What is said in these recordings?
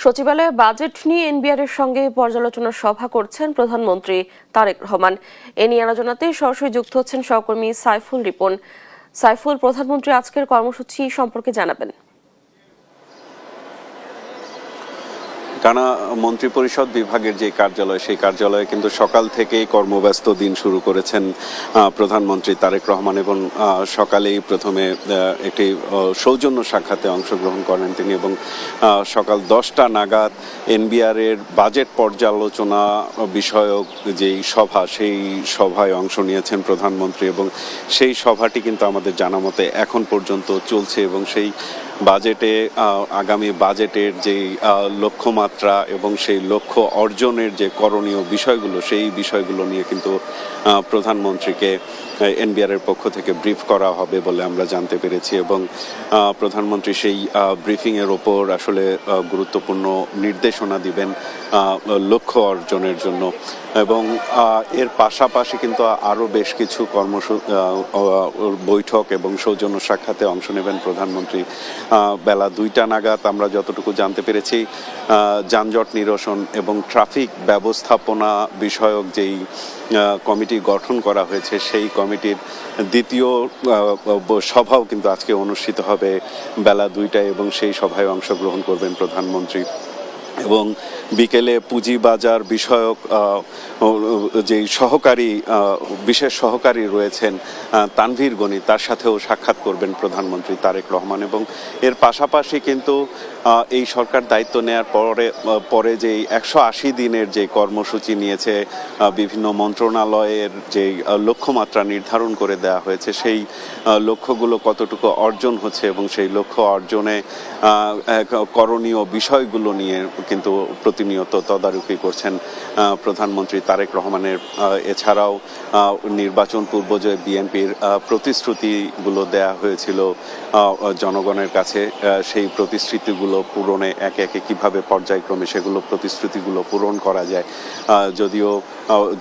সচিবালয়ে বাজেট নিয়ে এনবিআরের সঙ্গে পর্যালোচনা সভা করছেন প্রধানমন্ত্রী তারেক রহমান। এ নিয়ে আলোচনাতে সরাসরি যুক্ত হচ্ছেন সহকর্মী সাইফুল রিপন। সাইফুল, প্রধানমন্ত্রী আজকের কর্মসূচি সম্পর্কে জানাবেন। টানা মন্ত্রিপরিষদ বিভাগের যে কার্যালয়, সেই কার্যালয়ে কিন্তু সকাল থেকেই কর্মব্যস্ত দিন শুরু করেছেন প্রধানমন্ত্রী তারেক রহমান এবং সকালেই প্রথমে একটি সৌজন্য সাক্ষাতে অংশগ্রহণ করেন তিনি এবং সকাল 10টা নাগাদ এনবিআরের বাজেট পর্যালোচনা বিষয়ক যেই সভা, সেই সভায় অংশ নিয়েছেন প্রধানমন্ত্রী এবং সেই সভাটি কিন্তু আমাদের জানা মতে এখন পর্যন্ত চলছে এবং সেই বাজেটে আগামী বাজেটের যেই লক্ষ্যমাত্রা এবং সেই লক্ষ্য অর্জনের যে করণীয় বিষয়গুলো, সেই বিষয়গুলো নিয়ে কিন্তু প্রধানমন্ত্রীকে এনবিআরের পক্ষ থেকে ব্রিফ করা হবে বলে আমরা জানতে পেরেছি এবং প্রধানমন্ত্রী সেই ব্রিফিংয়ের ওপর আসলে গুরুত্বপূর্ণ নির্দেশনা দিবেন লক্ষ্য অর্জনের জন্য এবং এর পাশাপাশি কিন্তু আরও বেশ কিছু বৈঠক এবং সৌজন্য সাক্ষাতে অংশ নেবেন প্রধানমন্ত্রী। বেলা 2টা নাগাদ আমরা যতটুকু জানতে পেরেছি যানজট নিরসন এবং ট্রাফিক ব্যবস্থাপনা বিষয়ক যেই কমিটি গঠন করা হয়েছে, সেই কমিটির দ্বিতীয় সভাও কিন্তু আজকে অনুষ্ঠিত হবে বেলা 2টায় এবং সেই সভায় অংশগ্রহণ করবেন প্রধানমন্ত্রী এবং বিকেলে পুঁজিবাজার বিষয়ক যেই বিশেষ সহকারী রয়েছেন তানভীর গনি, তার সাথেও সাক্ষাৎ করবেন প্রধানমন্ত্রী তারেক রহমান এবং এর পাশাপাশি কিন্তু এই সরকার দায়িত্ব নেওয়ার পরে যে 180 দিনের যে কর্মসূচি নিয়েছে, বিভিন্ন মন্ত্রণালয়ের যে লক্ষ্যমাত্রা নির্ধারণ করে দেওয়া হয়েছে, সেই লক্ষ্যগুলো কতটুকু অর্জন হচ্ছে এবং সেই লক্ষ্য অর্জনে করণীয় বিষয়গুলো নিয়ে কিন্তু প্রতিনিয়ত তদারকি করছেন প্রধানমন্ত্রী তারেক রহমানের। এছাড়াও নির্বাচন পূর্ব যে বিএনপির প্রতিশ্রুতিগুলো দেয়া হয়েছিল জনগণের কাছে, সেই প্রতিশ্রুতিগুলো পূরণে একে একে কীভাবে পর্যায়ক্রমে সেগুলো প্রতিশ্রুতিগুলো পূরণ করা যায়। যদিও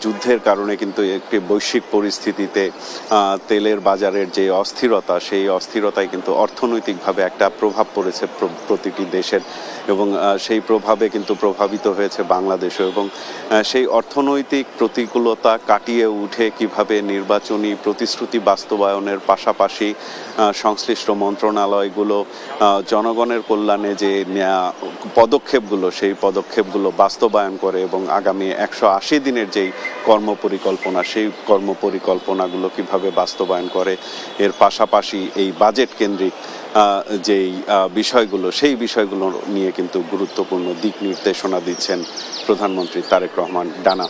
যুদ্ধের কারণে কিন্তু একটি বৈশ্বিক পরিস্থিতিতে তেলের বাজারের যে অস্থিরতা, সেই অস্থিরতায় কিন্তু অর্থনৈতিকভাবে একটা প্রভাব পড়েছে প্রতিটি দেশের এবং সেই প্রভাবে কিন্তু প্রভাবিত হয়েছে বাংলাদেশও এবং সেই অর্থনৈতিক প্রতিকূলতা কাটিয়ে উঠে কিভাবে নির্বাচনী প্রতিশ্রুতি বাস্তবায়নের পাশাপাশি সংশ্লিষ্ট মন্ত্রণালয়গুলো জনগণের কল্যাণে যে পদক্ষেপগুলো, সেই পদক্ষেপগুলো বাস্তবায়ন করে এবং আগামী 180 দিনের যেই কর্মপরিকল্পনা, সেই কর্মপরিকল্পনাগুলো কিভাবে বাস্তবায়ন করে, এর পাশাপাশি এই বাজেট কেন্দ্রিক যেই বিষয়গুলো, সেই বিষয়গুলো নিয়ে কিন্তু গুরুত্বপূর্ণ দিক নির্দেশনা দিচ্ছেন প্রধানমন্ত্রী তারেক রহমান। ডানা।